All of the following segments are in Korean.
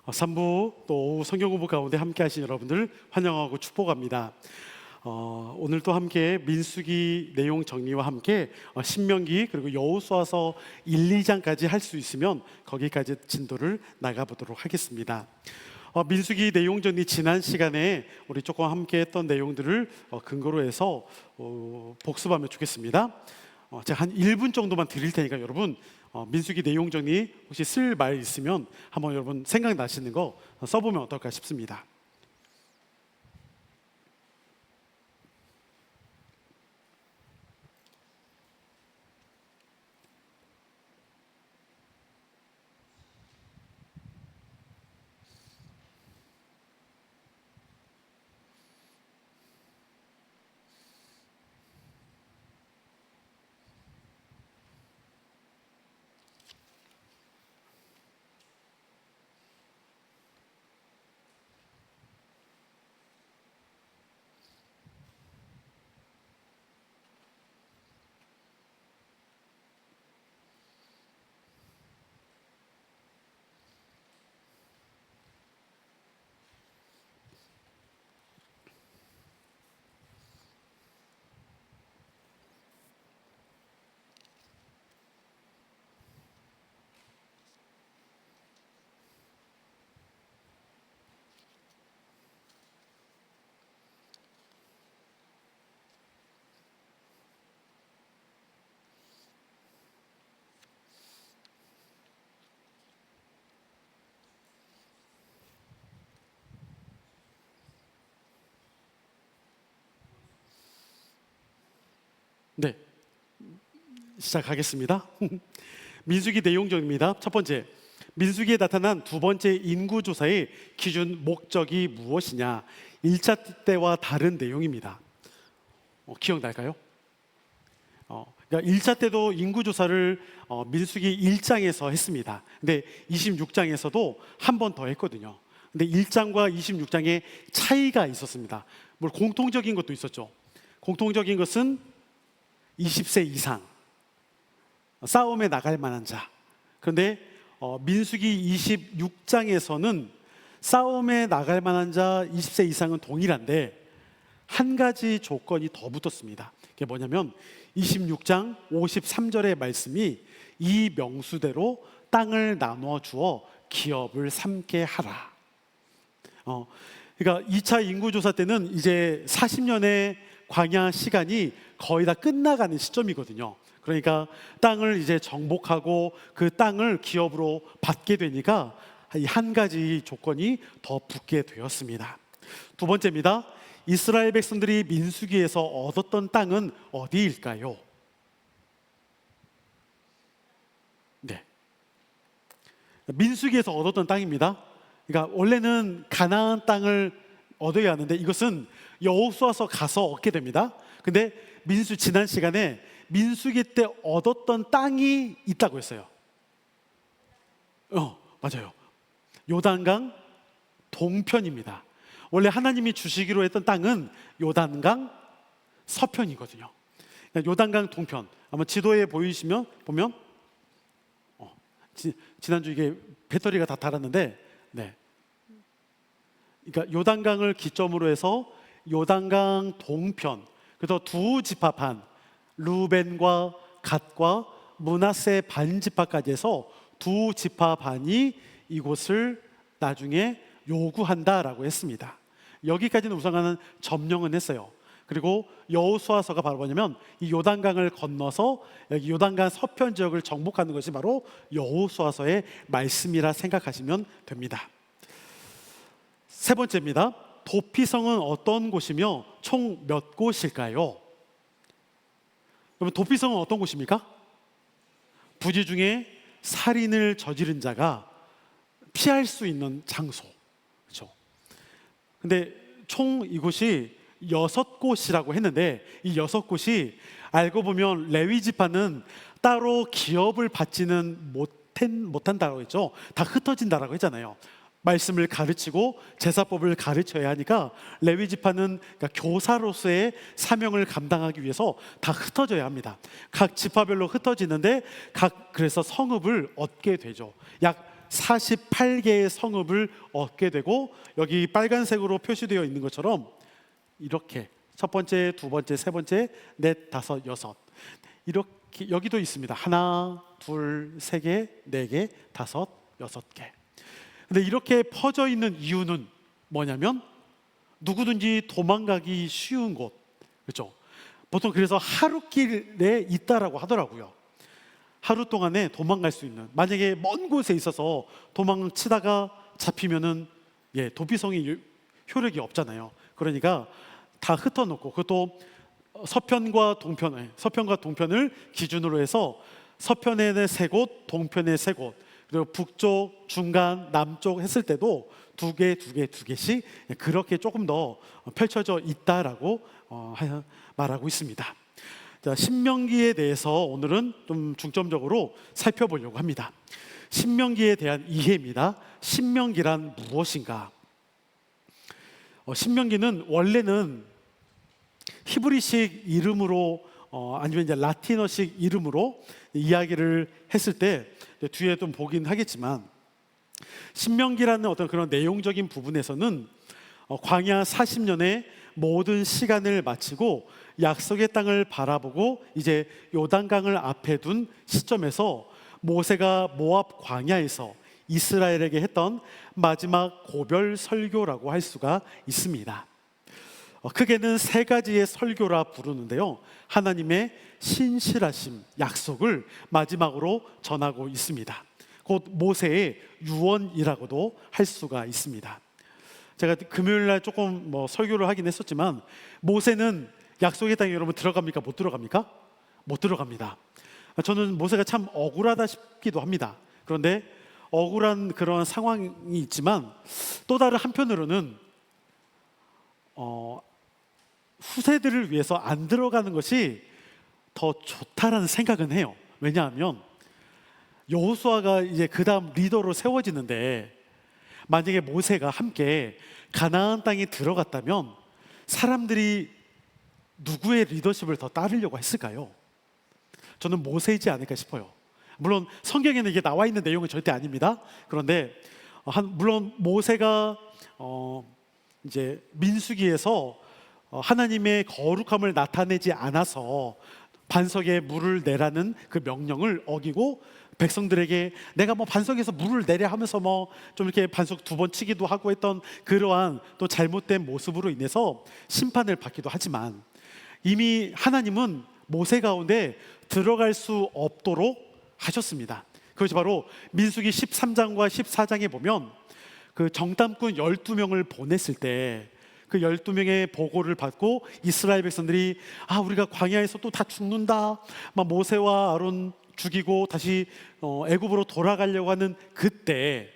3부 또 오후 성경 공부 가운데 함께 하신 여러분들 환영하고 축복합니다. 오늘 또 함께 민수기 내용 정리와 함께 신명기 그리고 여호수아서 1, 2장까지 할 수 있으면 거기까지 진도를 나가보도록 하겠습니다. 민수기 내용 정리 지난 시간에 우리 조금 함께 했던 내용들을 근거로 해서 복습하면 좋겠습니다. 제가 한 1분 정도만 드릴 테니까 여러분 민수기 내용 정리 혹시 쓸 말 있으면 한번 여러분 생각나시는 거 써보면 어떨까 싶습니다. 네, 시작하겠습니다. 민수기 내용 정리입니다. 첫 번째, 민수기에 나타난 두 번째 인구조사의 기준 목적이 무엇이냐? 1차 때와 다른 내용입니다. 기억날까요? 그러니까 1차 때도 인구조사를 민수기 1장에서 했습니다. 근데 26장에서도 한 번 더 했거든요. 근데 1장과 26장에 차이가 있었습니다. 물론 공통적인 것도 있었죠. 공통적인 것은 20세 이상 싸움에 나갈 만한 자. 그런데 민수기 26장에서는 싸움에 나갈 만한 자 20세 이상은 동일한데 한 가지 조건이 더 붙었습니다. 그게 뭐냐면 26장 53절의 말씀이 이 명수대로 땅을 나누어 주어 기업을 삼게 하라. 그러니까 2차 인구조사 때는 이제 40년의 광야 시간이 거의 다 끝나가는 시점이거든요. 그러니까 땅을 이제 정복하고 그 땅을 기업으로 받게 되니까 이 한 가지 조건이 더 붙게 되었습니다. 두 번째입니다. 이스라엘 백성들이 민수기에서 얻었던 땅은 어디일까요? 네, 민수기에서 얻었던 땅입니다. 그러니까 원래는 가나안 땅을 얻어야 하는데 이것은 여호수아서 가서 얻게 됩니다. 근데 지난 시간에 민수기 때 얻었던 땅이 있다고 했어요. 맞아요. 요단강 동편입니다. 원래 하나님이 주시기로 했던 땅은 요단강 서편이거든요. 요단강 동편. 아마 지도에 보이시면 보면 지난주 이게 배터리가 다 닳았는데, 네. 그러니까 요단강을 기점으로 해서 요단강 동편. 그래서 두 지파판 루벤과 갓과 므낫세 반 지파까지 해서 두 지파반이 이곳을 나중에 요구한다라고 했습니다. 여기까지는 우선은 점령은 했어요. 그리고 여호수아서가 바로 뭐냐면 이 요단강을 건너서 여기 요단강 서편 지역을 정복하는 것이 바로 여호수아서의 말씀이라 생각하시면 됩니다. 세 번째입니다. 도피성은 어떤 곳이며 총 몇 곳일까요? 여러분, 도피성은 어떤 곳입니까? 부지 중에 살인을 저지른 자가 피할 수 있는 장소. 그렇죠? 근데 총 이곳이 6곳이라고 했는데 이 6곳이 알고 보면 레위 지파는 따로 기업을 받지는 못한다고 했죠. 다 흩어진다라고 했잖아요. 말씀을 가르치고 제사법을 가르쳐야 하니까 레위 지파는 그러니까 교사로서의 사명을 감당하기 위해서 다 흩어져야 합니다. 각 지파별로 흩어지는데 그래서 성읍을 얻게 되죠. 약 48개의 성읍을 얻게 되고, 여기 빨간색으로 표시되어 있는 것처럼 이렇게 첫 번째, 두 번째, 세 번째, 넷, 다섯, 여섯, 이렇게 여기도 있습니다. 하나, 둘, 세 개, 네 개, 다섯, 여섯 개. 근데 이렇게 퍼져 있는 이유는 뭐냐면 누구든지 도망가기 쉬운 곳, 그렇죠? 보통 그래서 하루길에 있다라고 하더라고요. 하루 동안에 도망갈 수 있는, 만약에 먼 곳에 있어서 도망치다가 잡히면은 도피성이 효력이 없잖아요. 그러니까 다 흩어놓고, 그것도 서편과 동편을 기준으로 해서 서편에는 세 곳, 동편에 세 곳, 그리고 북쪽, 중간, 남쪽 했을 때도 두 개씩 그렇게 조금 더 펼쳐져 있다라고 말하고 있습니다. 자, 신명기에 대해서 오늘은 좀 중점적으로 살펴보려고 합니다. 신명기에 대한 이해입니다. 신명기란 무엇인가? 신명기는 원래는 히브리식 이름으로 아니면 이제 라틴어식 이름으로 이야기를 했을 때, 뒤에 좀 보긴 하겠지만, 신명기라는 어떤 그런 내용적인 부분에서는 광야 40년의 모든 시간을 마치고 약속의 땅을 바라보고 이제 요단강을 앞에 둔 시점에서 모세가 모압 광야에서 이스라엘에게 했던 마지막 고별 설교라고 할 수가 있습니다. 크게는 세 가지의 설교라 부르는데요, 하나님의 신실하심, 약속을 마지막으로 전하고 있습니다. 곧 모세의 유언이라고도 할 수가 있습니다. 제가 금요일날 조금 설교를 하긴 했었지만, 모세는 약속의 땅에 여러분 들어갑니까? 못 들어갑니까? 못 들어갑니다. 저는 모세가 참 억울하다 싶기도 합니다. 그런데 억울한 그런 상황이 있지만, 또 다른 한편으로는 후세들을 위해서 안 들어가는 것이 더 좋다라는 생각은 해요. 왜냐하면 여호수아가 이제 그 다음 리더로 세워지는데, 만약에 모세가 함께 가나안 땅에 들어갔다면 사람들이 누구의 리더십을 더 따르려고 했을까요? 저는 모세이지 않을까 싶어요. 물론 성경에는 이게 나와 있는 내용은 절대 아닙니다. 그런데 물론 모세가 이제 민수기에서 하나님의 거룩함을 나타내지 않아서 반석에 물을 내라는 그 명령을 어기고, 백성들에게 내가 반석에서 물을 내려 하면서 좀 이렇게 반석 두 번 치기도 하고 했던 그러한 또 잘못된 모습으로 인해서 심판을 받기도 하지만, 이미 하나님은 모세 가운데 들어갈 수 없도록 하셨습니다. 그것이 바로 민수기 13장과 14장에 보면 그 정탐꾼 12명을 보냈을 때 그 12명의 보고를 받고 이스라엘 백성들이 우리가 광야에서 또 다 죽는다, 모세와 아론 죽이고 다시 애굽으로 돌아가려고 하는 그때,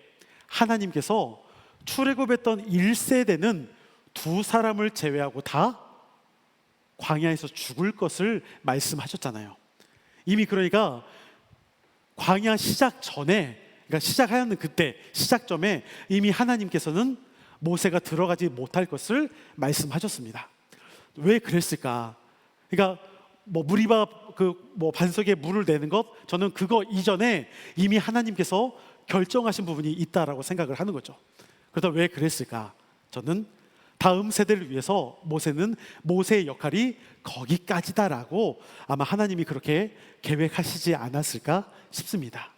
하나님께서 출애굽했던 1세대는 두 사람을 제외하고 다 광야에서 죽을 것을 말씀하셨잖아요. 이미 그러니까 광야 시작 전에, 그러니까 시작하는 그때 시작점에 이미 하나님께서는 모세가 들어가지 못할 것을 말씀하셨습니다. 왜 그랬을까? 그러니까 무리바 반석에 물을 내는 것, 저는 그거 이전에 이미 하나님께서 결정하신 부분이 있다라고 생각을 하는 거죠. 그래서 왜 그랬을까? 저는 다음 세대를 위해서 모세의 역할이 거기까지다라고 아마 하나님이 그렇게 계획하시지 않았을까 싶습니다.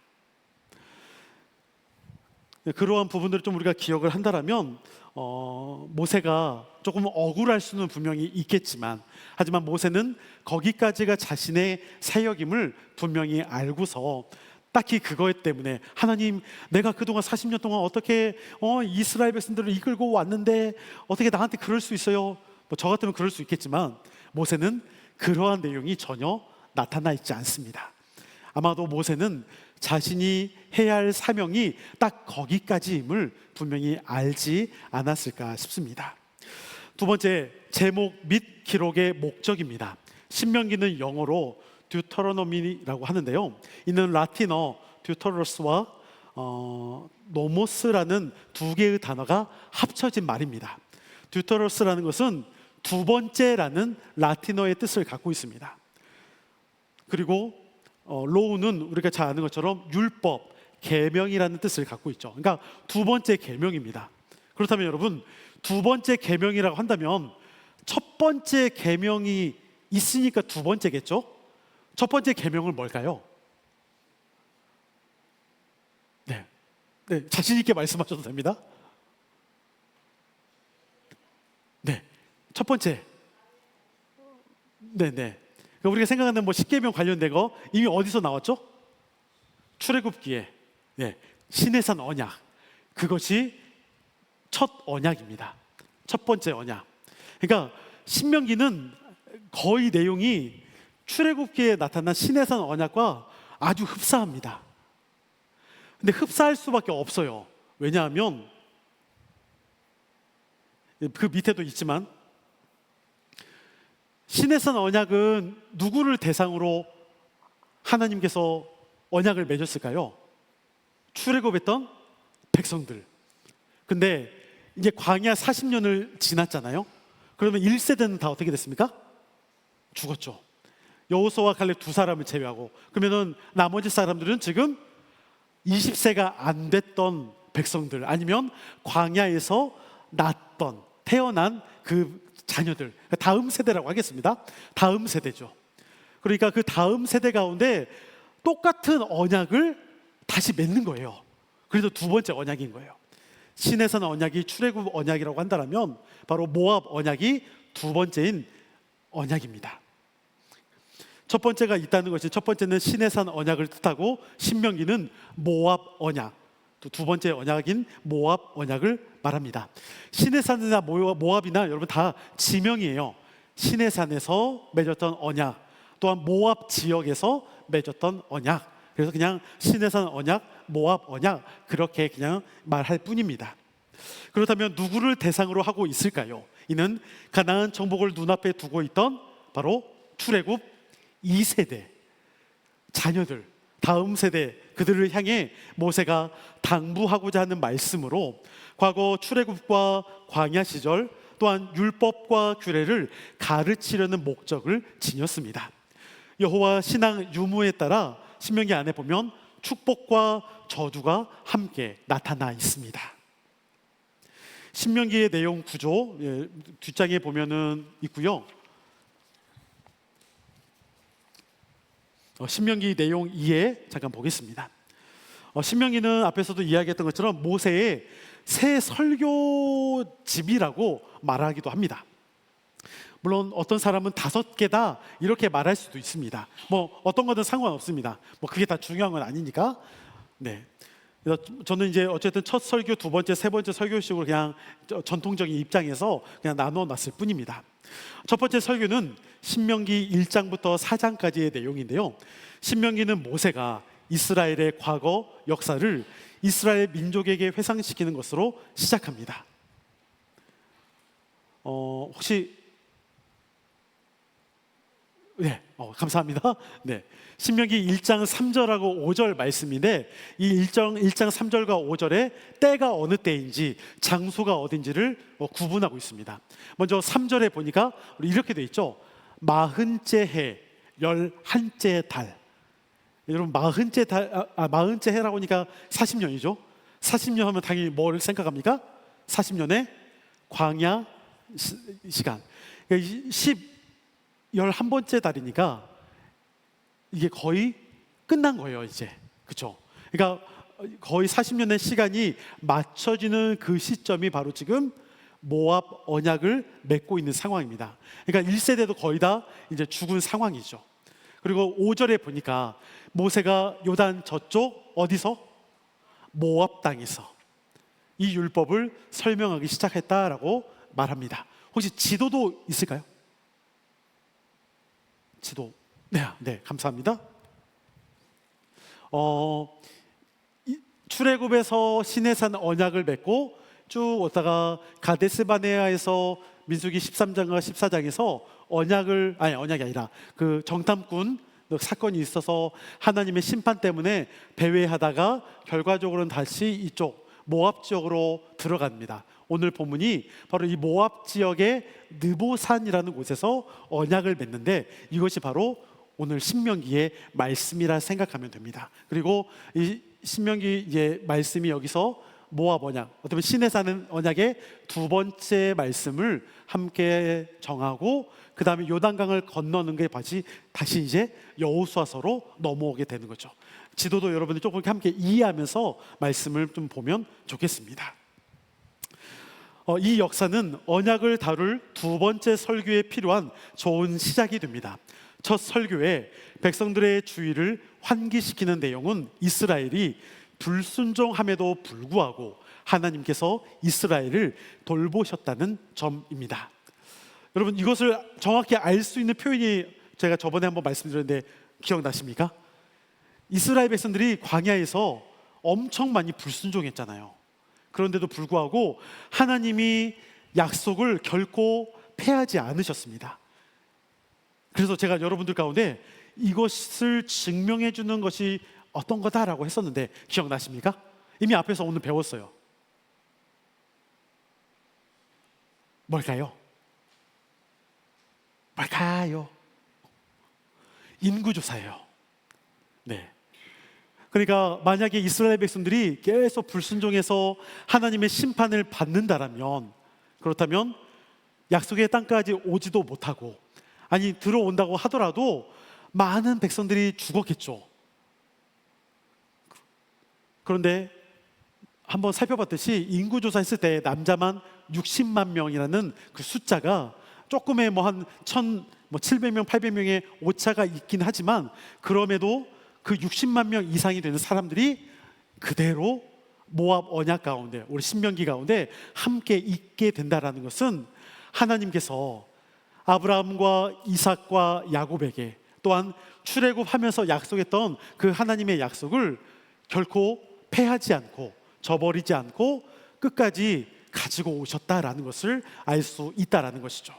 그러한 부분들을 좀 우리가 기억을 한다라면 모세가 조금 억울할 수는 분명히 있겠지만, 하지만 모세는 거기까지가 자신의 사역임을 분명히 알고서 딱히 그것 때문에 하나님, 내가 그동안 40년 동안 어떻게 이스라엘 백성들을 이끌고 왔는데 어떻게 나한테 그럴 수 있어요? 저 같으면 그럴 수 있겠지만, 모세는 그러한 내용이 전혀 나타나 있지 않습니다. 아마도 모세는 자신이 해야 할 사명이 딱 거기까지임을 분명히 알지 않았을까 싶습니다. 두 번째, 제목 및 기록의 목적입니다. 신명기는 영어로 듀터로노미라고 하는데요, 이는 라틴어 듀터로스와 노모스라는 두 개의 단어가 합쳐진 말입니다. 듀터로스라는 것은 두 번째라는 라틴어의 뜻을 갖고 있습니다. 그리고 로우는 우리가 잘 아는 것처럼 율법, 계명이라는 뜻을 갖고 있죠. 그러니까 두 번째 계명입니다. 그렇다면 여러분, 두 번째 계명이라고 한다면 첫 번째 계명이 있으니까 두 번째겠죠? 첫 번째 계명은 뭘까요? 네, 네, 자신 있게 말씀하셔도 됩니다. 네, 첫 번째. 네, 네. 그러니까 우리가 생각하는 뭐 십계명 관련된 거 이미 어디서 나왔죠? 출애굽기에, 네, 시내산 언약. 그것이 첫 언약입니다. 첫 번째 언약. 그러니까 신명기는 거의 내용이 출애굽기에 나타난 시내산 언약과 아주 흡사합니다. 근데 흡사할 수밖에 없어요. 왜냐하면 그 밑에도 있지만 시내산 언약은 누구를 대상으로 하나님께서 언약을 맺었을까요? 출애굽했던 백성들. 근데 이제 광야 40년을 지났잖아요. 그러면 1세대는 다 어떻게 됐습니까? 죽었죠. 여호수아와 갈렙 두 사람을 제외하고. 그러면은 나머지 사람들은 지금 20세가 안 됐던 백성들, 아니면 광야에서 났던 태어난 그 자녀들, 다음 세대라고 하겠습니다. 다음 세대죠. 그러니까 그 다음 세대 가운데 똑같은 언약을 다시 맺는 거예요. 그래서 두 번째 언약인 거예요. 시내산 언약이 출애굽 언약이라고 한다면 바로 모압 언약이 두 번째인 언약입니다. 첫 번째가 있다는 것이, 첫 번째는 시내산 언약을 뜻하고 신명기는 모압 언약, 또 두 번째 언약인 모압 언약을 말합니다. 시내산이나 모압이나 여러분 다 지명이에요. 시내산에서 맺었던 언약, 또한 모압 지역에서 맺었던 언약. 그래서 그냥 시내산 언약, 모압 언약 그렇게 그냥 말할 뿐입니다. 그렇다면 누구를 대상으로 하고 있을까요? 이는 가나안 정복을 눈앞에 두고 있던 바로 출애굽 2세대 자녀들, 다음 세대, 그들을 향해 모세가 당부하고자 하는 말씀으로 과거 출애굽과 광야 시절, 또한 율법과 규례를 가르치려는 목적을 지녔습니다. 여호와 신앙 유무에 따라 신명기 안에 보면 축복과 저주가 함께 나타나 있습니다. 신명기의 내용 구조, 뒷장에 보면은 있고요. 신명기 내용 2에 잠깐 보겠습니다. 신명기는 앞에서도 이야기했던 것처럼 모세의 새 설교집이라고 말하기도 합니다. 물론 어떤 사람은 5개다 이렇게 말할 수도 있습니다. 뭐 어떤 거든 상관없습니다. 뭐 그게 다 중요한 건 아니니까. 네. 그래서 저는 이제 어쨌든 첫 설교, 두 번째, 세 번째 설교식으로 그냥 전통적인 입장에서 그냥 나눠 놨을 뿐입니다. 첫 번째 설교는 신명기 1장부터 4장까지의 내용인데요. 신명기는 모세가 이스라엘의 과거 역사를 이스라엘 민족에게 회상시키는 것으로 시작합니다. 혹시 네, 감사합니다. 네, 신명기 1장 3절하고 5절 말씀인데 이 1장 3절과 5절에 때가 어느 때인지 장소가 어딘지를 구분하고 있습니다. 먼저 3절에 보니까 이렇게 돼 있죠. 40째 해, 11째 달. 여러분 40째 달, 40째 해라고 하니까 40년이죠. 40년 하면 당연히 뭐를 생각합니까? 40년의 광야 시간. 11번째 달이니까 이게 거의 끝난 거예요, 이제. 그렇죠? 그러니까 거의 40년의 시간이 맞춰지는 그 시점이 바로 지금 모압 언약을 맺고 있는 상황입니다. 그러니까 1세대도 거의 다 이제 죽은 상황이죠. 그리고 5절에 보니까 모세가 요단 저쪽 어디서? 모압 땅에서 이 율법을 설명하기 시작했다라고 말합니다. 혹시 지도도 있을까요? 지도. 네, 네, 감사합니다. 출애굽에서 시내산 언약을 맺고 쭉 오다가 가데스바네아에서 민수기 13장과 14장에서 언약이 아니라 그 정탐꾼 사건이 있어서 하나님의 심판 때문에 배회하다가 결과적으로는 다시 이쪽 모압 지역으로 들어갑니다. 오늘 본문이 바로 이 모압 지역의 느보산이라는 곳에서 언약을 맺는데 이것이 바로 오늘 신명기의 말씀이라 생각하면 됩니다. 그리고 이 신명기 이제 말씀이 여기서 모압 언약, 어떻게 보면 신에 사는 언약의 두 번째 말씀을 함께 정하고 그 다음에 요단강을 건너는 게 다시 이제 여호수아서로 넘어오게 되는 거죠. 지도도 여러분들 조금 함께 이해하면서 말씀을 좀 보면 좋겠습니다. 이 역사는 언약을 다룰 두 번째 설교에 필요한 좋은 시작이 됩니다. 첫 설교에 백성들의 주의를 환기시키는 내용은 이스라엘이 불순종함에도 불구하고 하나님께서 이스라엘을 돌보셨다는 점입니다. 여러분, 이것을 정확히 알 수 있는 표현이 제가 저번에 한번 말씀드렸는데 기억나십니까? 이스라엘 백성들이 광야에서 엄청 많이 불순종했잖아요. 그런데도 불구하고 하나님이 약속을 결코 패하지 않으셨습니다. 그래서 제가 여러분들 가운데 이것을 증명해 주는 것이 어떤 거다라고 했었는데 기억나십니까? 이미 앞에서 오늘 배웠어요. 뭘까요? 인구조사예요. 네. 그러니까 만약에 이스라엘 백성들이 계속 불순종해서 하나님의 심판을 받는다라면, 그렇다면 약속의 땅까지 오지도 못하고, 아니 들어온다고 하더라도 많은 백성들이 죽었겠죠. 그런데 한번 살펴봤듯이 인구조사했을 때 남자만 60만 명이라는 그 숫자가 조금의 한 700명, 800명의 오차가 있긴 하지만, 그럼에도 그 60만 명 이상이 되는 사람들이 그대로 모압 언약 가운데, 우리 신명기 가운데 함께 있게 된다라는 것은 하나님께서 아브라함과 이삭과 야곱에게, 또한 출애굽하면서 약속했던 그 하나님의 약속을 결코 패하지 않고 저버리지 않고 끝까지 가지고 오셨다라는 것을 알 수 있다라는 것이죠.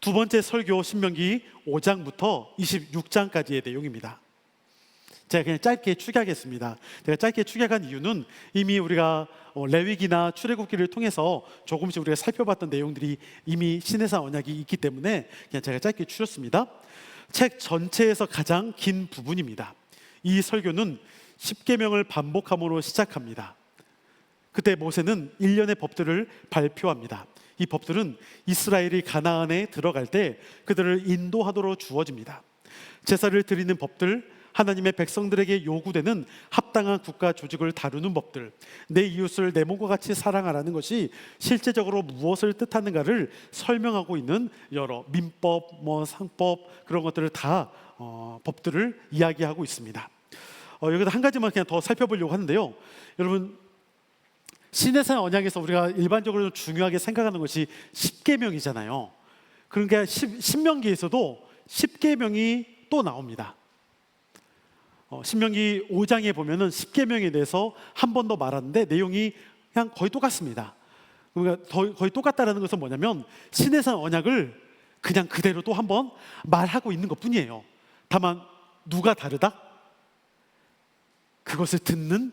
두 번째 설교 신명기 5장부터 26장까지의 내용입니다. 제가 그냥 짧게 축약하겠습니다. 제가 짧게 축약한 이유는 이미 우리가 레위기나 출애굽기를 통해서 조금씩 우리가 살펴봤던 내용들이 이미 신해산 언약이 있기 때문에 그냥 제가 짧게 추렸습니다. 책 전체에서 가장 긴 부분입니다. 이 설교는 십계명을 반복함으로 시작합니다. 그때 모세는 일련의 법들을 발표합니다. 이 법들은 이스라엘이 가나안에 들어갈 때 그들을 인도하도록 주어집니다. 제사를 드리는 법들, 하나님의 백성들에게 요구되는 합당한 국가 조직을 다루는 법들, 내 이웃을 내 몸과 같이 사랑하라는 것이 실제적으로 무엇을 뜻하는가를 설명하고 있는 여러 민법, 상법, 그런 것들을 다 법들을 이야기하고 있습니다. 여기서 한 가지만 그냥 더 살펴보려고 하는데요. 여러분, 신해산 언약에서 우리가 일반적으로 중요하게 생각하는 것이 십계명이잖아요. 그러니까 신명기에서도 십계명이 또 나옵니다. 신명기 5장에 보면은 십계명에 대해서 한 번 더 말하는데 내용이 그냥 거의 똑같습니다. 그러니까 거의 똑같다라는 것은 뭐냐면 신해산 언약을 그냥 그대로 또 한 번 말하고 있는 것뿐이에요. 다만 누가 다르다? 그것을 듣는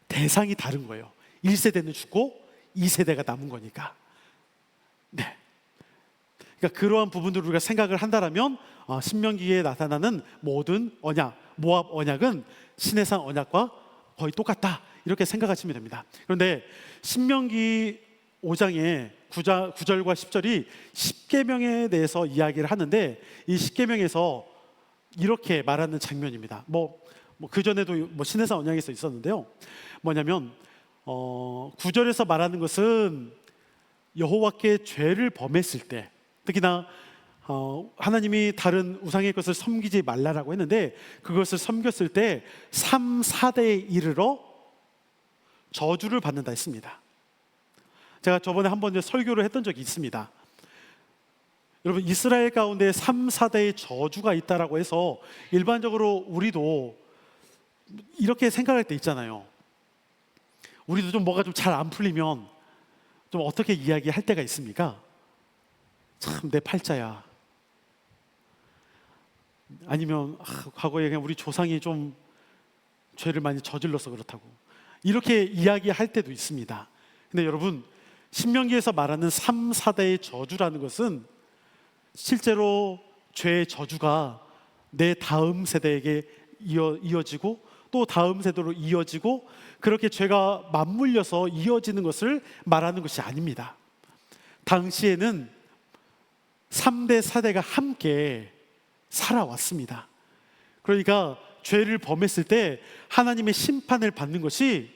대상이 다른 거예요. 1세대는 죽고 2세대가 남은 거니까. 네. 그러니까 그러한 부분들을 우리가 생각을 한다라면 신명기에 나타나는 모든 언약, 모압 언약은 신해산 언약과 거의 똑같다, 이렇게 생각하시면 됩니다. 그런데 신명기 5장의 9절과 10절이 십계명에 대해서 이야기를 하는데, 이 십계명에서 이렇게 말하는 장면입니다. 그 전에도 신해산 언약에서 있었는데요. 뭐냐면 9절에서 말하는 것은 여호와께 죄를 범했을 때, 특히나 하나님이 다른 우상의 것을 섬기지 말라라고 했는데 그것을 섬겼을 때 3, 4대에 이르러 저주를 받는다 했습니다. 제가 저번에 한번 설교를 했던 적이 있습니다. 여러분, 이스라엘 가운데 3, 4대의 저주가 있다라고 해서 일반적으로 우리도 이렇게 생각할 때 있잖아요. 우리도 좀 뭐가 좀 잘 안 풀리면 좀 어떻게 이야기할 때가 있습니까? 참, 내 팔자야. 아니면 과거에 그냥 우리 조상이 좀 죄를 많이 저질러서 그렇다고, 이렇게 이야기할 때도 있습니다. 근데 여러분, 신명기에서 말하는 3, 4대의 저주라는 것은 실제로 죄의 저주가 내 다음 세대에게 이어지고 또 다음 세대로 이어지고 그렇게 죄가 맞물려서 이어지는 것을 말하는 것이 아닙니다. 당시에는 3대, 4대가 함께 살아왔습니다. 그러니까 죄를 범했을 때 하나님의 심판을 받는 것이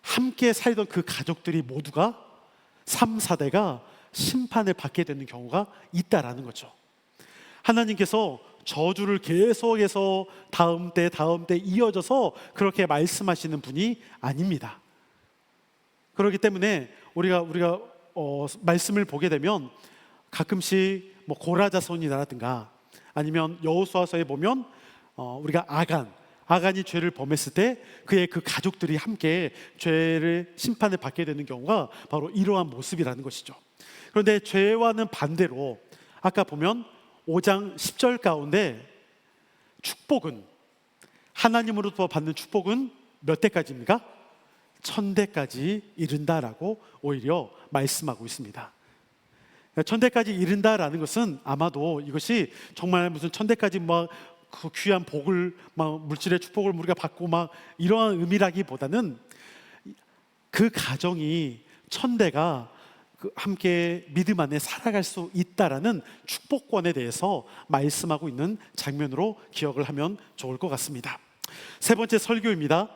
함께 살던 그 가족들이 모두가 3, 4대가 심판을 받게 되는 경우가 있다라는 거죠. 하나님께서 저주를 계속해서 다음 때 이어져서 그렇게 말씀하시는 분이 아닙니다. 그렇기 때문에 우리가 말씀을 보게 되면 가끔씩 뭐 고라자손이라든가 아니면 여호수아서에 보면 우리가 아간이 죄를 범했을 때 그의 그 가족들이 함께 죄를 심판을 받게 되는 경우가 바로 이러한 모습이라는 것이죠. 그런데 죄와는 반대로 아까 보면 5장 10절 가운데 축복은 하나님으로부터 받는 축복은 몇 대까지입니까? 1000대까지 이른다라고 오히려 말씀하고 있습니다. 1000대까지 이른다라는 것은 아마도 이것이 정말 무슨 1000대까지 막 그 귀한 복을 막 물질의 축복을 우리가 받고 막 이러한 의미라기보다는 그 가정이 1000대가 함께 믿음 안에 살아갈 수 있다라는 축복권에 대해서 말씀하고 있는 장면으로 기억을 하면 좋을 것 같습니다. 세 번째 설교입니다.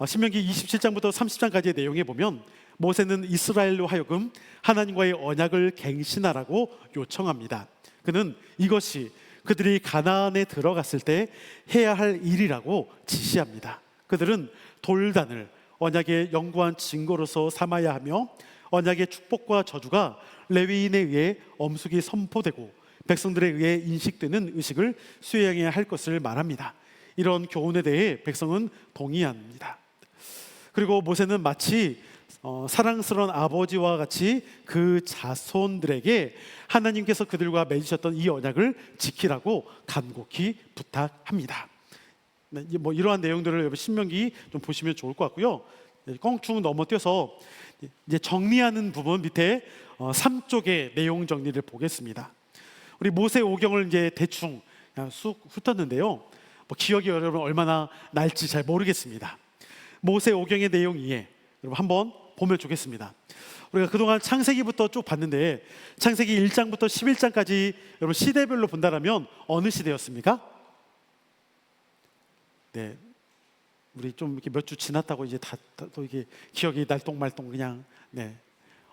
신명기 27장부터 30장까지의 내용에 보면 모세는 이스라엘로 하여금 하나님과의 언약을 갱신하라고 요청합니다. 그는 이것이 그들이 가나안에 들어갔을 때 해야 할 일이라고 지시합니다. 그들은 돌단을 언약의 영구한 증거로서 삼아야 하며 언약의 축복과 저주가 레위인에 의해 엄숙히 선포되고 백성들에 의해 인식되는 의식을 수행해야 할 것을 말합니다. 이런 교훈에 대해 백성은 동의합니다. 그리고 모세는 마치 사랑스러운 아버지와 같이 그 자손들에게 하나님께서 그들과 맺으셨던 이 언약을 지키라고 간곡히 부탁합니다. 네, 뭐 이러한 내용들을 신명기 좀 보시면 좋을 것 같고요. 껑충 넘어뛰어서 이제 정리하는 부분 밑에 3쪽의 내용 정리를 보겠습니다. 우리 모세 오경을 이제 대충 그냥 쑥 훑었는데요. 뭐 기억이 여러분 얼마나 날지 잘 모르겠습니다. 모세 오경의 내용 이해 여러분 한번 보면 좋겠습니다. 우리가 그동안 창세기부터 쭉 봤는데 창세기 1장부터 11장까지 여러분 시대별로 본다라면 어느 시대였습니까? 네, 우리 좀 이렇게 몇 주 지났다고 이제 또 이게 기억이 날똥말똥 그냥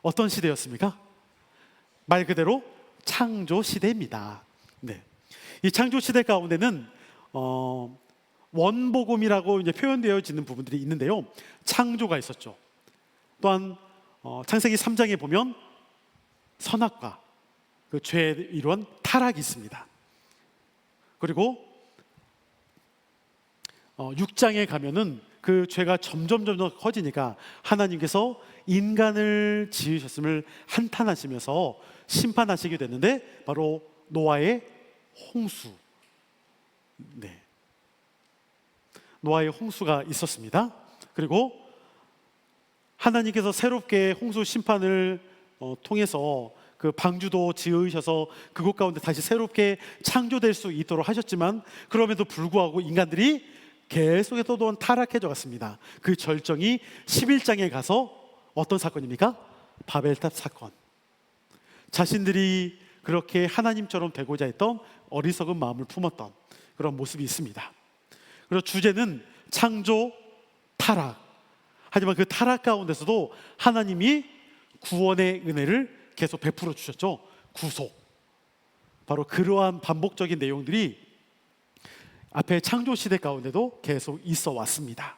어떤 시대였습니까? 말 그대로 창조 시대입니다. 네, 이 창조 시대 가운데는 원복음이라고 이제 표현되어지는 부분들이 있는데요. 창조가 있었죠. 또한 창세기 3장에 보면 선악과 그 죄에 이루한 타락이 있습니다. 그리고 6장에 가면은 그 죄가 점점 커지니까 하나님께서 인간을 지으셨음을 한탄하시면서 심판하시게 됐는데 바로 노아의 홍수. 네. 노아의 홍수가 있었습니다. 그리고 하나님께서 새롭게 홍수 심판을 통해서 그 방주도 지으셔서 그곳 가운데 다시 새롭게 창조될 수 있도록 하셨지만 그럼에도 불구하고 인간들이 계속해서 또한 타락해져 갔습니다. 그 절정이 11장에 가서 어떤 사건입니까? 바벨탑 사건. 자신들이 그렇게 하나님처럼 되고자 했던 어리석은 마음을 품었던 그런 모습이 있습니다. 그리고 주제는 창조, 타락. 하지만 그 타락 가운데서도 하나님이 구원의 은혜를 계속 베풀어 주셨죠. 구속. 바로 그러한 반복적인 내용들이 앞에 창조 시대 가운데도 계속 있어 왔습니다.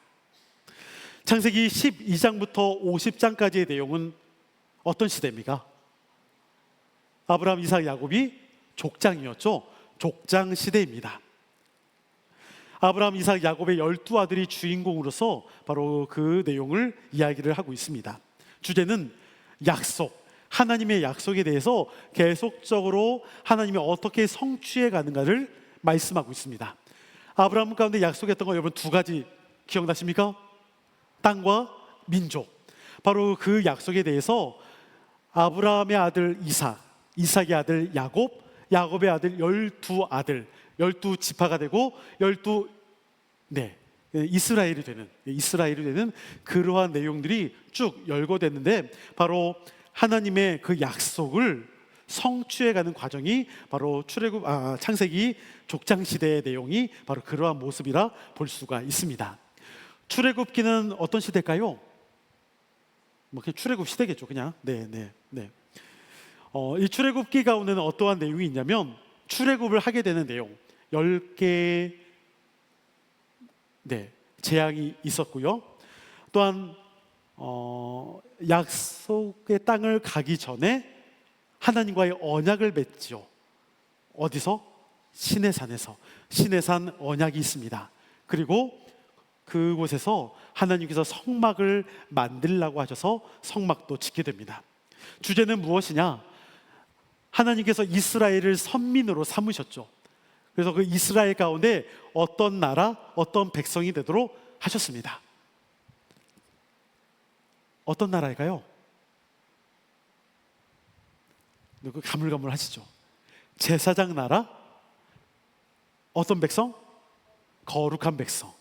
창세기 12장부터 50장까지의 내용은 어떤 시대입니까? 아브라함, 이삭, 야곱이 족장이었죠. 족장 시대입니다. 아브라함, 이삭, 야곱의 12아들이 주인공으로서 바로 그 내용을 이야기를 하고 있습니다. 주제는 약속, 하나님의 약속에 대해서 계속적으로 하나님이 어떻게 성취해 가는가를 말씀하고 있습니다. 아브라함 가운데 약속했던 거 여러분 두 가지 기억나십니까? 땅과 민족. 바로 그 약속에 대해서 아브라함의 아들 이삭, 이삭의 아들 야곱, 야곱의 아들 12아들 12지파가 되고 이스라엘이 되는 그러한 내용들이 쭉 열거됐는데, 바로 하나님의 그 약속을 성취해가는 과정이 바로 창세기 족장 시대의 내용이 바로 그러한 모습이라 볼 수가 있습니다. 출애굽기는 어떤 시대일까요? 뭐 그냥 출애굽 시대겠죠, 그냥. 이 출애굽기 가운데는 어떠한 내용이 있냐면, 출애굽을 하게 되는 내용 10개 재앙이 있었고요. 또한 약속의 땅을 가기 전에 하나님과의 언약을 맺죠. 어디서? 시내산에서. 시내산 언약이 있습니다. 그리고 그곳에서 하나님께서 성막을 만들라고 하셔서 성막도 짓게 됩니다. 주제는 무엇이냐? 하나님께서 이스라엘을 선민으로 삼으셨죠. 그래서 그 이스라엘 가운데 어떤 나라, 어떤 백성이 되도록 하셨습니다. 어떤 나라일까요? 그 가물가물하시죠. 제사장 나라, 어떤 백성? 거룩한 백성.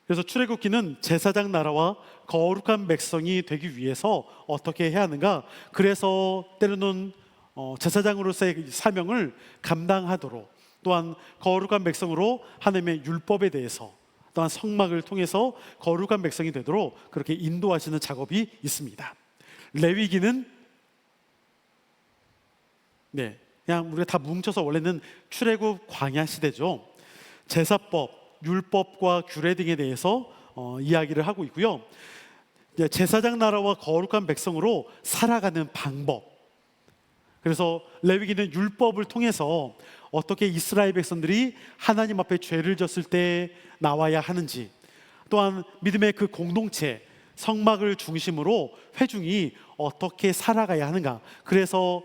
그래서 출애굽기는 제사장 나라와 거룩한 백성이 되기 위해서 어떻게 해야 하는가? 그래서 때로는 제사장으로서의 사명을 감당하도록, 또한 거룩한 백성으로 하나님의 율법에 대해서, 또한 성막을 통해서 거룩한 백성이 되도록 그렇게 인도하시는 작업이 있습니다. 레위기는 그냥 우리가 다 뭉쳐서 원래는 출애굽 광야 시대죠. 제사법, 율법과 규례 등에 대해서 이야기를 하고 있고요. 제사장 나라와 거룩한 백성으로 살아가는 방법. 그래서 레위기는 율법을 통해서 어떻게 이스라엘 백성들이 하나님 앞에 죄를 졌을 때 나와야 하는지, 또한 믿음의 그 공동체, 성막을 중심으로 회중이 어떻게 살아가야 하는가. 그래서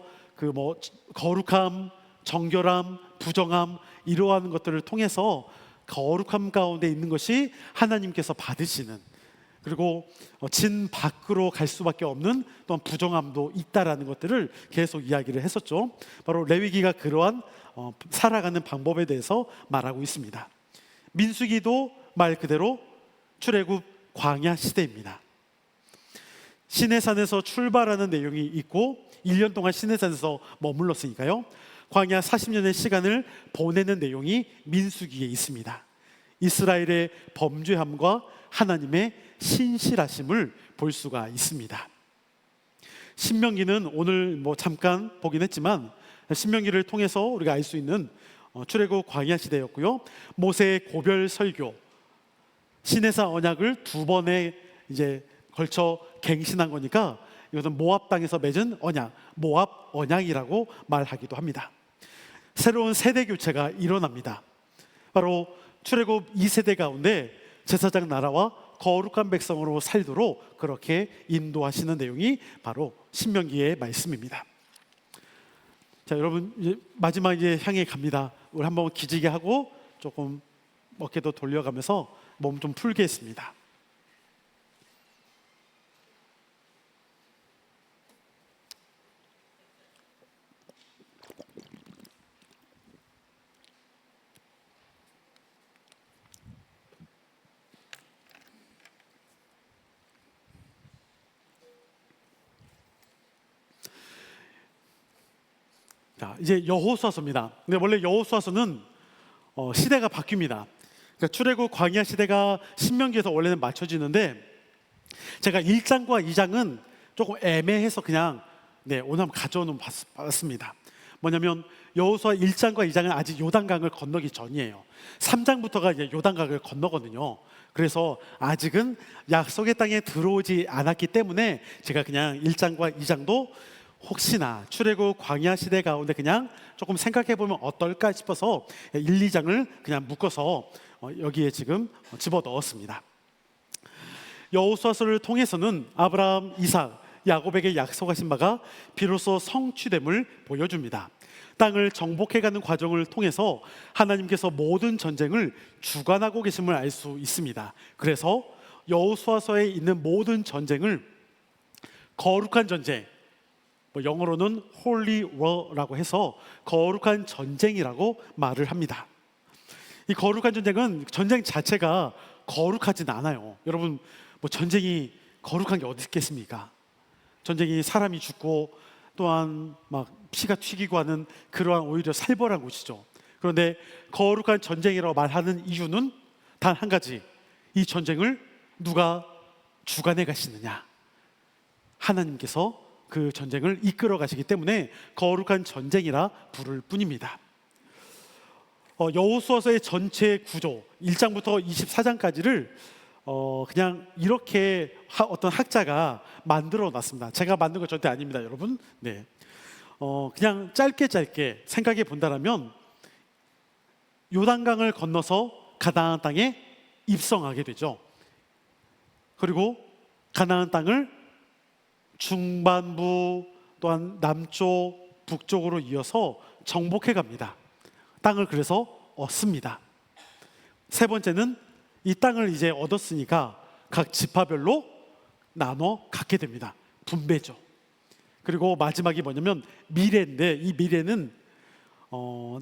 거룩함, 정결함, 부정함, 이러한 것들을 통해서 거룩함 가운데 있는 것이 하나님께서 받으시는, 그리고 진 밖으로 갈 수밖에 없는 또한 부정함도 있다라는 것들을 계속 이야기를 했었죠. 바로 레위기가 그러한 살아가는 방법에 대해서 말하고 있습니다. 민수기도 말 그대로 출애굽 광야 시대입니다. 시내산에서 출발하는 내용이 있고 1년 동안 시내산에서 머물렀으니까요, 광야 40년의 시간을 보내는 내용이 민수기에 있습니다. 이스라엘의 범죄함과 하나님의 신실하심을 볼 수가 있습니다. 신명기는 오늘 잠깐 보긴 했지만, 신명기를 통해서 우리가 알 수 있는 출애굽 광야 시대였고요. 모세의 고별 설교, 시내산 언약을 두 번에 걸쳐 갱신한 거니까 이것은 모압 땅에서 맺은 언약, 모압 언약이라고 말하기도 합니다. 새로운 세대 교체가 일어납니다. 바로 출애굽 2세대 가운데 제사장 나라와 거룩한 백성으로 살도록 그렇게 인도하시는 내용이 바로 신명기의 말씀입니다. 자, 여러분 이제 마지막 향해 갑니다. 우리 한번 기지개 하고 조금 어깨도 돌려가면서 몸 좀 풀겠습니다. 자, 이제 여호수아서입니다. 근데 원래 여호수아서는 시대가 바뀝니다. 그러니까 출애굽 광야 시대가 신명기에서 원래는 맞춰지는데, 제가 1장과 2장은 조금 애매해서 그냥 오늘 한번 가져오는 봤습니다. 뭐냐면 여호수아 1장과 2장은 아직 요단강을 건너기 전이에요. 3장부터가 이제 요단강을 건너거든요. 그래서 아직은 약속의 땅에 들어오지 않았기 때문에 제가 그냥 1장과 2장도 혹시나 출애굽 광야 시대 가운데 그냥 조금 생각해 보면 어떨까 싶어서 1, 2장을 그냥 묶어서 여기에 지금 집어 넣었습니다. 여호수아서를 통해서는 아브라함, 이삭, 야곱에게 약속하신 바가 비로소 성취됨을 보여줍니다. 땅을 정복해가는 과정을 통해서 하나님께서 모든 전쟁을 주관하고 계심을 알 수 있습니다. 그래서 여호수아서에 있는 모든 전쟁을 거룩한 전쟁, 영어로는 Holy War라고 해서 거룩한 전쟁이라고 말을 합니다. 이 거룩한 전쟁은 전쟁 자체가 거룩하진 않아요. 여러분, 뭐 전쟁이 거룩한 게 어디 있겠습니까? 전쟁이 사람이 죽고 또한 막 피가 튀기고 하는 그러한 오히려 살벌한 곳이죠. 그런데 거룩한 전쟁이라고 말하는 이유는 단 한 가지. 이 전쟁을 누가 주관해 가시느냐? 하나님께서 그 전쟁을 이끌어 가시기 때문에 거룩한 전쟁이라 부를 뿐입니다. 여호수아서의 전체 구조 1장부터 24장까지를 그냥 이렇게 어떤 학자가 만들어 놨습니다. 제가 만든 거 절대 아닙니다, 여러분. 네. 그냥 짧게 생각해 본다라면 요단강을 건너서 가나안 땅에 입성하게 되죠. 그리고 가나안 땅을 중반부 또한 남쪽, 북쪽으로 이어서 정복해 갑니다. 땅을 그래서 얻습니다. 세 번째는 이 땅을 이제 얻었으니까 각 지파별로 나눠 갖게 됩니다. 분배죠. 그리고 마지막이 뭐냐면 미래인데, 이 미래는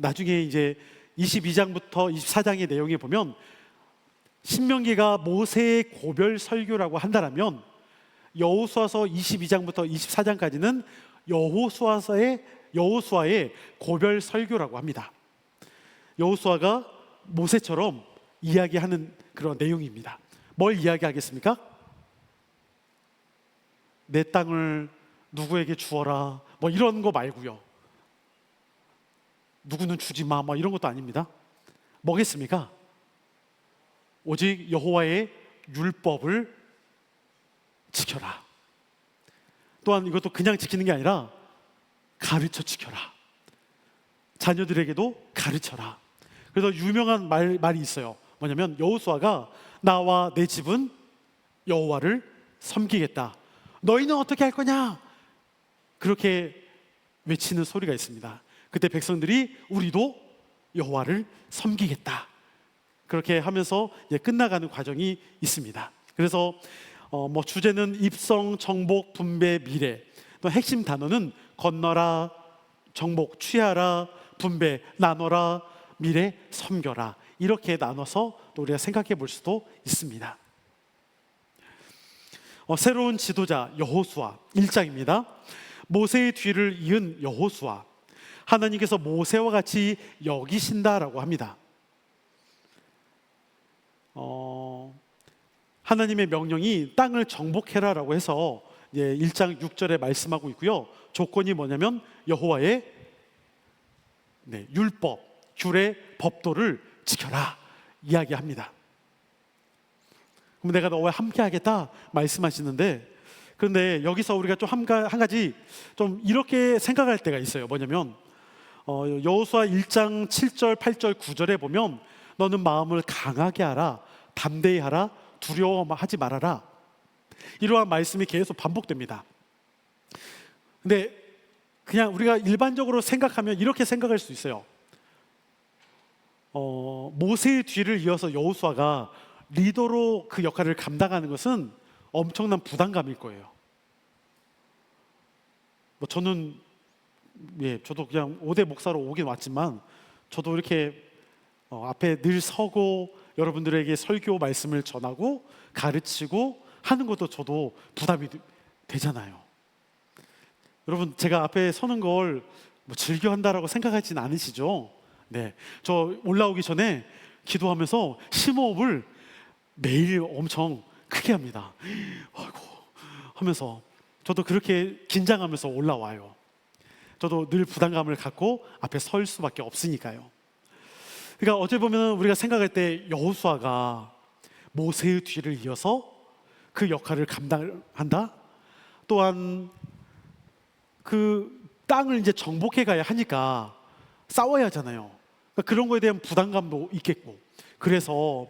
나중에 이제 22장부터 24장의 내용에 보면 신명기가 모세의 고별 설교라고 한다면 여호수아서 22장부터 24장까지는 여호수아의 고별 설교라고 합니다. 여호수아가 모세처럼 이야기하는 그런 내용입니다. 뭘 이야기하겠습니까? 내 땅을 누구에게 주어라, 뭐 이런 거 말고요. 누구는 주지 마, 뭐 이런 것도 아닙니다. 뭐겠습니까? 오직 여호와의 율법을 지켜라. 또한 이것도 그냥 지키는 게 아니라 가르쳐 지켜라. 자녀들에게도 가르쳐라. 그래서 유명한 말이 있어요. 뭐냐면 여호수아가 나와 내 집은 여호와를 섬기겠다. 너희는 어떻게 할 거냐? 그렇게 외치는 소리가 있습니다. 그때 백성들이 우리도 여호와를 섬기겠다. 그렇게 하면서 이제 끝나가는 과정이 있습니다. 그래서 뭐 주제는 입성, 정복, 분배, 미래. 또 핵심 단어는 건너라, 정복, 취하라, 분배, 나눠라, 미래, 섬겨라. 이렇게 나눠서 또 우리가 생각해 볼 수도 있습니다. 새로운 지도자 여호수아 1장입니다. 모세의 뒤를 이은 여호수아. 하나님께서 모세와 같이 여기신다라고 합니다. 하나님의 명령이 땅을 정복해라라고 해서 1장 6절에 말씀하고 있고요. 조건이 뭐냐면 여호와의 율법, 규례, 법도를 지켜라 이야기합니다. 그럼 내가 너와 함께 하겠다 말씀하시는데, 그런데 여기서 우리가 좀 한 가지 좀 이렇게 생각할 때가 있어요. 뭐냐면 여호수아 1장 7절, 8절, 9절에 보면 너는 마음을 강하게 하라, 담대히 하라, 두려워하지 말아라. 이러한 말씀이 계속 반복됩니다. 근데 그냥 우리가 일반적으로 생각하면 이렇게 생각할 수 있어요. 모세의 뒤를 이어서 여호수아가 리더로 그 역할을 감당하는 것은 엄청난 부담감일 거예요. 저는 저도 그냥 5대 목사로 오긴 왔지만 저도 이렇게 앞에 늘 서고 여러분들에게 설교 말씀을 전하고 가르치고 하는 것도 저도 부담이 되잖아요. 여러분, 제가 앞에 서는 걸 즐겨 한다라고 생각하진 않으시죠? 네, 저 올라오기 전에 기도하면서 심호흡을 매일 엄청 크게 합니다. 아이고 하면서 저도 그렇게 긴장하면서 올라와요. 저도 늘 부담감을 갖고 앞에 설 수밖에 없으니까요. 그러니까 어찌 보면 우리가 생각할 때 여호수아가 모세의 뒤를 이어서 그 역할을 감당한다. 또한 그 땅을 이제 정복해 가야 하니까 싸워야 하잖아요. 그러니까 그런 거에 대한 부담감도 있겠고. 그래서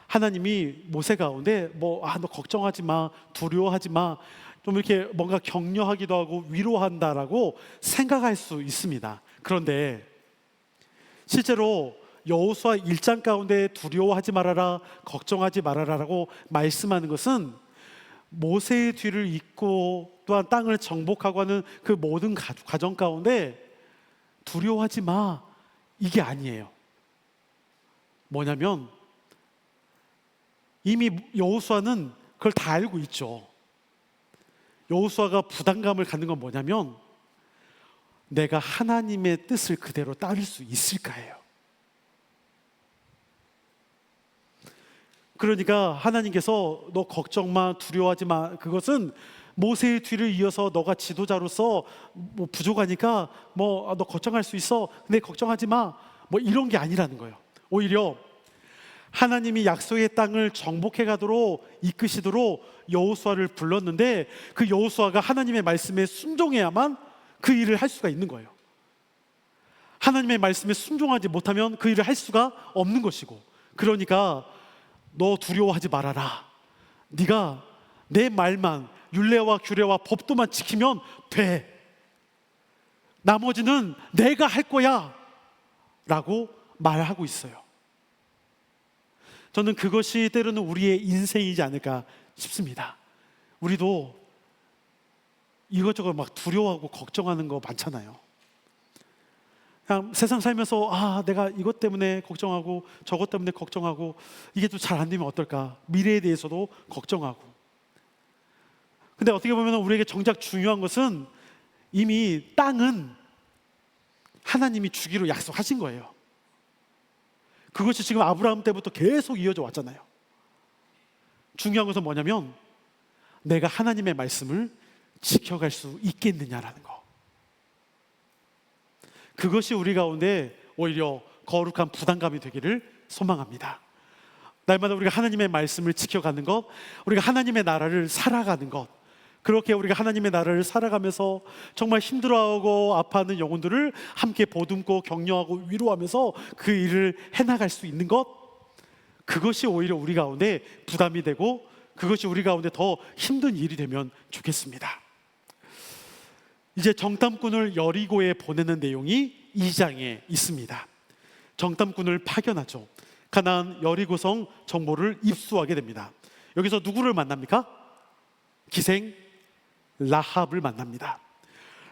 하나님이 모세 가운데 너 걱정하지 마, 두려워하지 마, 좀 이렇게 뭔가 격려하기도 하고 위로한다라고 생각할 수 있습니다. 그런데 실제로 여호수아 1장 가운데 두려워하지 말아라, 걱정하지 말아라라고 말씀하는 것은 모세의 뒤를 잇고 또한 땅을 정복하고 하는 그 모든 과정 가운데 두려워하지 마, 이게 아니에요. 뭐냐면 이미 여호수아는 그걸 다 알고 있죠. 여호수아가 부담감을 갖는 건 뭐냐면 내가 하나님의 뜻을 그대로 따를 수 있을까예요. 그러니까 하나님께서 너 걱정 마, 두려워하지 마. 그것은 모세의 뒤를 이어서 너가 지도자로서 뭐 부족하니까 뭐 너 걱정할 수 있어. 근데 걱정하지 마. 뭐 이런 게 아니라는 거예요. 오히려 하나님이 약속의 땅을 정복해 가도록 이끄시도록 여호수아를 불렀는데 그 여호수아가 하나님의 말씀에 순종해야만 그 일을 할 수가 있는 거예요. 하나님의 말씀에 순종하지 못하면 그 일을 할 수가 없는 것이고, 그러니까 너 두려워하지 말아라. 네가 내 말만, 율례와 규례와 법도만 지키면 돼. 나머지는 내가 할 거야 라고 말하고 있어요. 저는 그것이 때로는 우리의 인생이지 않을까 싶습니다. 우리도 이것저것 막 두려워하고 걱정하는 거 많잖아요. 그냥 세상 살면서 내가 이것 때문에 걱정하고 저것 때문에 걱정하고 이게 또 잘 안 되면 어떨까, 미래에 대해서도 걱정하고. 근데 어떻게 보면 우리에게 정작 중요한 것은 이미 땅은 하나님이 주기로 약속하신 거예요. 그것이 지금 아브라함 때부터 계속 이어져 왔잖아요. 중요한 것은 뭐냐면 내가 하나님의 말씀을 지켜갈 수 있겠느냐라는 거. 그것이 우리 가운데 오히려 거룩한 부담감이 되기를 소망합니다. 날마다 우리가 하나님의 말씀을 지켜가는 것, 우리가 하나님의 나라를 살아가는 것, 그렇게 우리가 하나님의 나라를 살아가면서 정말 힘들어하고 아파하는 영혼들을 함께 보듬고 격려하고 위로하면서 그 일을 해나갈 수 있는 것, 그것이 오히려 우리 가운데 부담이 되고 그것이 우리 가운데 더 힘든 일이 되면 좋겠습니다. 이제 정탐꾼을 여리고에 보내는 내용이 2장에 있습니다. 정탐꾼을 파견하죠. 가나안 여리고성 정보를 입수하게 됩니다. 여기서 누구를 만납니까? 기생 라합을 만납니다.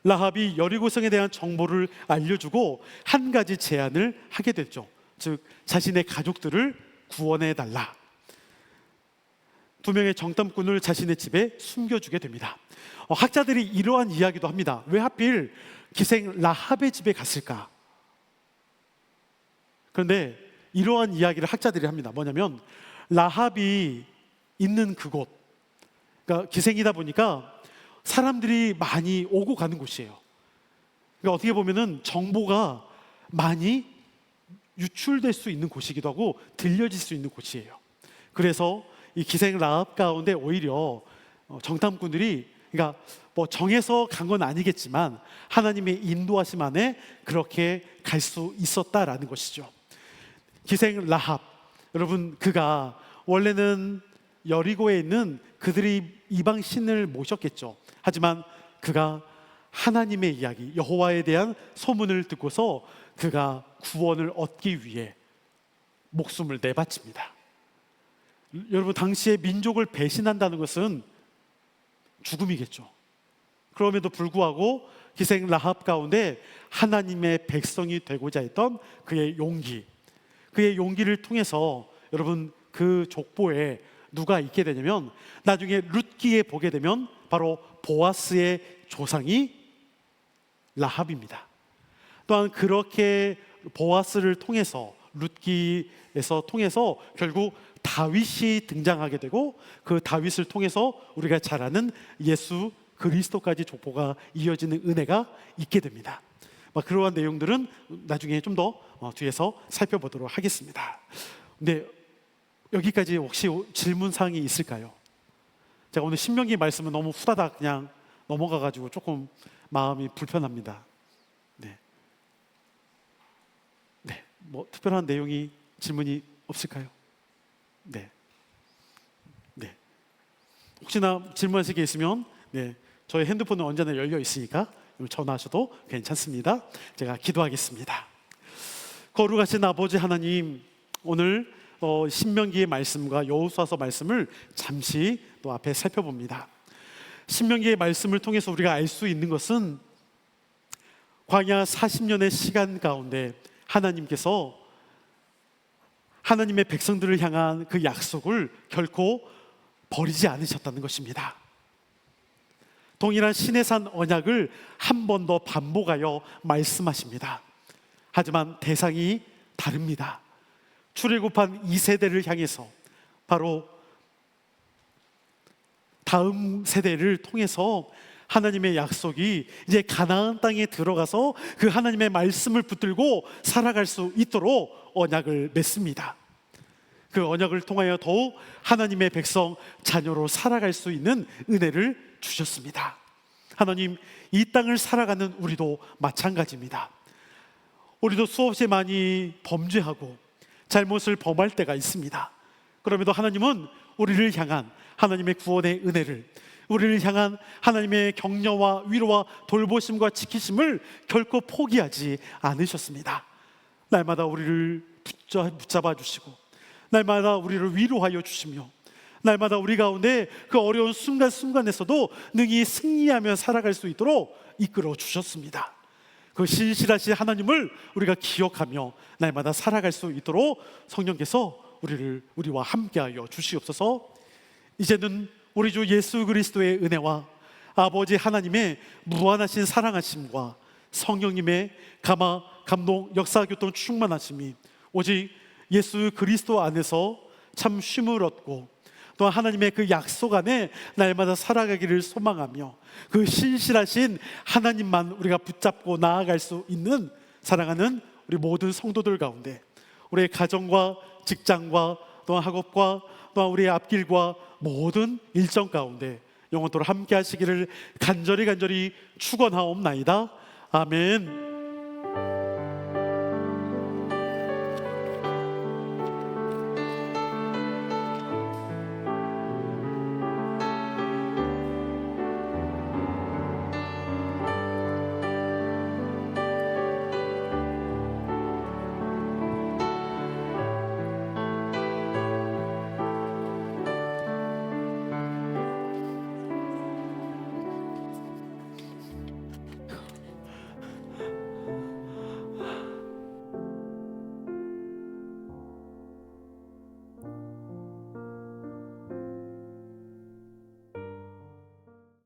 라합이 여리고성에 대한 정보를 알려주고 한 가지 제안을 하게 됐죠. 즉 자신의 가족들을 구원해 달라. 2명의 정탐꾼을 자신의 집에 숨겨주게 됩니다. 학자들이 이러한 이야기도 합니다. 왜 하필 기생 라합의 집에 갔을까? 그런데 이러한 이야기를 학자들이 합니다. 뭐냐면 라합이 있는 그곳, 그러니까 기생이다 보니까 사람들이 많이 오고 가는 곳이에요. 그러니까 어떻게 보면은 정보가 많이 유출될 수 있는 곳이기도 하고 들려질 수 있는 곳이에요. 그래서 이 기생 라합 가운데 오히려 정탐꾼들이, 그러니까 뭐 정해서 간 건 아니겠지만 하나님의 인도하심 안에 그렇게 갈 수 있었다라는 것이죠. 기생 라합, 여러분, 그가 원래는 여리고에 있는 그들이 이방 신을 모셨겠죠. 하지만 그가 하나님의 이야기, 여호와에 대한 소문을 듣고서 그가 구원을 얻기 위해 목숨을 내바칩니다. 여러분, 당시에 민족을 배신한다는 것은 죽음이겠죠. 그럼에도 불구하고 기생 라합 가운데 하나님의 백성이 되고자 했던 그의 용기, 그의 용기를 통해서 여러분 그 족보에 누가 있게 되냐면 나중에 룻기에 보게 되면 바로 보아스의 조상이 라합입니다. 또한 그렇게 보아스를 통해서 룻기에서 통해서 결국 다윗이 등장하게 되고 그 다윗을 통해서 우리가 잘 아는 예수 그리스도까지 족보가 이어지는 은혜가 있게 됩니다. 그러한 내용들은 나중에 좀 더 뒤에서 살펴보도록 하겠습니다. 근데 여기까지 혹시 질문 사항이 있을까요? 제가 오늘 신명기 말씀은 너무 후다닥 그냥 넘어가가지고 조금 마음이 불편합니다. 네, 뭐 특별한 내용이 질문이 없을까요? 네. 혹시나 질문하실 게 있으면 저희 핸드폰은 언제나 열려 있으니까 전화하셔도 괜찮습니다. 제가 기도하겠습니다. 거룩하신 아버지 하나님, 오늘 신명기의 말씀과 여호수아서 말씀을 잠시 또 앞에 살펴봅니다. 신명기의 말씀을 통해서 우리가 알 수 있는 것은 광야 40년의 시간 가운데 하나님께서 하나님의 백성들을 향한 그 약속을 결코 버리지 않으셨다는 것입니다. 동일한 시내산 언약을 한 번 더 반복하여 말씀하십니다. 하지만 대상이 다릅니다. 출애굽한 2세대를 향해서, 바로 다음 세대를 통해서 하나님의 약속이 이제 가나안 땅에 들어가서 그 하나님의 말씀을 붙들고 살아갈 수 있도록 언약을 맺습니다. 그 언약을 통하여 더욱 하나님의 백성, 자녀로 살아갈 수 있는 은혜를 주셨습니다. 하나님, 이 땅을 살아가는 우리도 마찬가지입니다. 우리도 수없이 많이 범죄하고 잘못을 범할 때가 있습니다. 그럼에도 하나님은 우리를 향한 하나님의 구원의 은혜를, 우리를 향한 하나님의 격려와 위로와 돌보심과 지키심을 결코 포기하지 않으셨습니다. 날마다 우리를 붙잡아 주시고, 날마다 우리를 위로하여 주시며, 날마다 우리 가운데 그 어려운 순간순간에서도 능히 승리하며 살아갈 수 있도록 이끌어 주셨습니다. 그 신실하신 하나님을 우리가 기억하며 날마다 살아갈 수 있도록 성령께서 우리와 함께하여 주시옵소서. 이제는 우리 주 예수 그리스도의 은혜와 아버지 하나님의 무한하신 사랑하심과 성령님의 감화, 감동, 역사, 교통 충만하심이 오직 예수 그리스도 안에서 참 쉼을 얻고 또 하나님의 그 약속 안에 날마다 살아가기를 소망하며 그 신실하신 하나님만 우리가 붙잡고 나아갈 수 있는 사랑하는 우리 모든 성도들 가운데, 우리의 가정과 직장과 또 학업과 또 우리의 앞길과 모든 일정 가운데 영원토록 함께 하시기를 간절히 축원하옵나이다. 아멘.